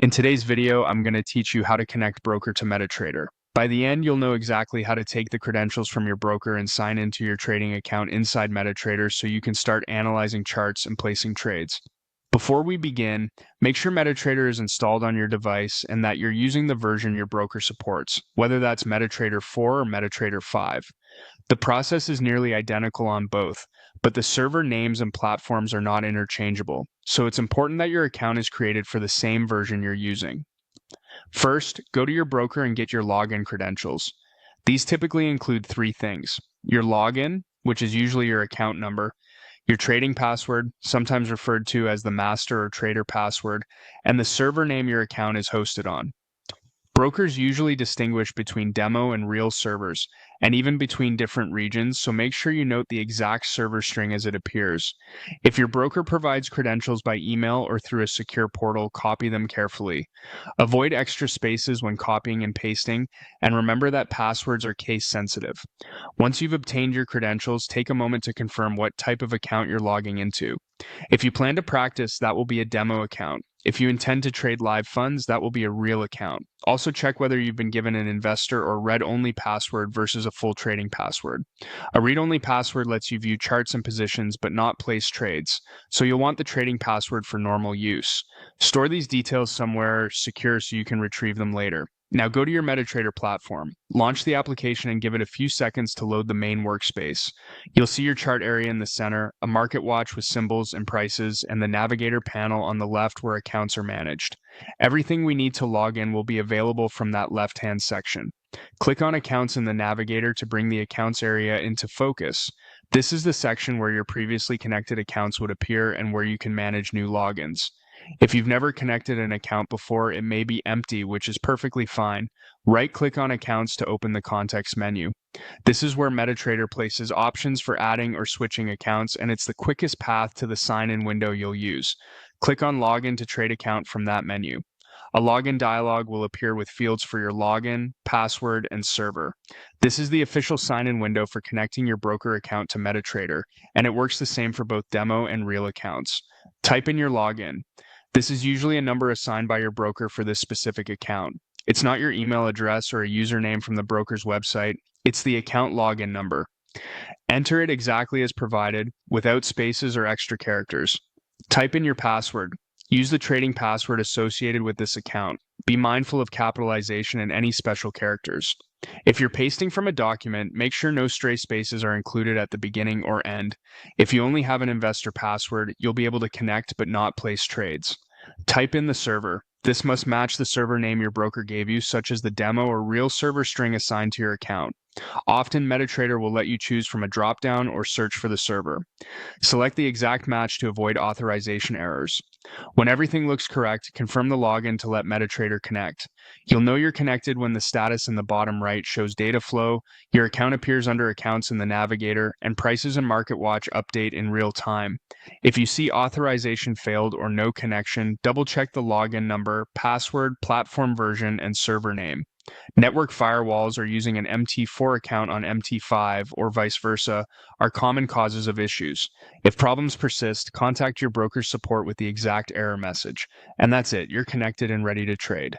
In today's video, I'm going to teach you how to connect broker to Metatrader. By the end, you'll know exactly how to take the credentials from your broker and sign into your trading account inside Metatrader so you can start analyzing charts and placing trades. Before we begin, make sure Metatrader is installed on your device and that you're using the version your broker supports, whether that's Metatrader 4 or Metatrader 5. The process is nearly identical on both, but the server names and platforms are not interchangeable, so it's important that your account is created for the same version you're using. First, go to your broker and get your login credentials. These typically include three things: your login, which is usually your account number, your trading password, sometimes referred to as the master or trader password, and the server name your account is hosted on. Brokers usually distinguish between demo and real servers, and even between different regions, so make sure you note the exact server string as it appears. If your broker provides credentials by email or through a secure portal, copy them carefully. Avoid extra spaces when copying and pasting, and remember that passwords are case sensitive. Once you've obtained your credentials, take a moment to confirm what type of account you're logging into. If you plan to practice, that will be a demo account. If you intend to trade live funds, that will be a real account. Also check whether you've been given an investor or read-only password versus a full trading password. A read-only password lets you view charts and positions but not place trades, so you'll want the trading password for normal use. Store these details somewhere secure so you can retrieve them later. Now go to your Metatrader platform, launch the application and give it a few seconds to load the main workspace. You'll see your chart area in the center, a market watch with symbols and prices, and the navigator panel on the left where accounts are managed. Everything we need to log in will be available from that left-hand section. Click on Accounts in the navigator to bring the accounts area into focus. This is the section where your previously connected accounts would appear and where you can manage new logins. If you've never connected an account before, it may be empty, which is perfectly fine. Right-click on Accounts to open the context menu. This is where Metatrader places options for adding or switching accounts, and it's the quickest path to the sign-in window you'll use. Click on Login to trade account from that menu. A login dialog will appear with fields for your login, password, and server. This is the official sign-in window for connecting your broker account to Metatrader, and it works the same for both demo and real accounts. Type in your login. This is usually a number assigned by your broker for this specific account. It's not your email address or a username from the broker's website. It's the account login number. Enter it exactly as provided, without spaces or extra characters. Type in your password. Use the trading password associated with this account. Be mindful of capitalization and any special characters. If you're pasting from a document, make sure no stray spaces are included at the beginning or end. If you only have an investor password, you'll be able to connect but not place trades. Type in the server. This must match the server name your broker gave you, such as the demo or real server string assigned to your account. Often, Metatrader will let you choose from a drop-down or search for the server. Select the exact match to avoid authorization errors. When everything looks correct, confirm the login to let Metatrader connect. You'll know you're connected when the status in the bottom right shows data flow, your account appears under accounts in the navigator, and prices and market watch update in real time. If you see authorization failed or no connection, double-check the login number, password, platform version, and server name. Network firewalls or using an MT4 account on MT5 or vice versa are common causes of issues. If problems persist, contact your broker's support with the exact error message. And that's it, you're connected and ready to trade.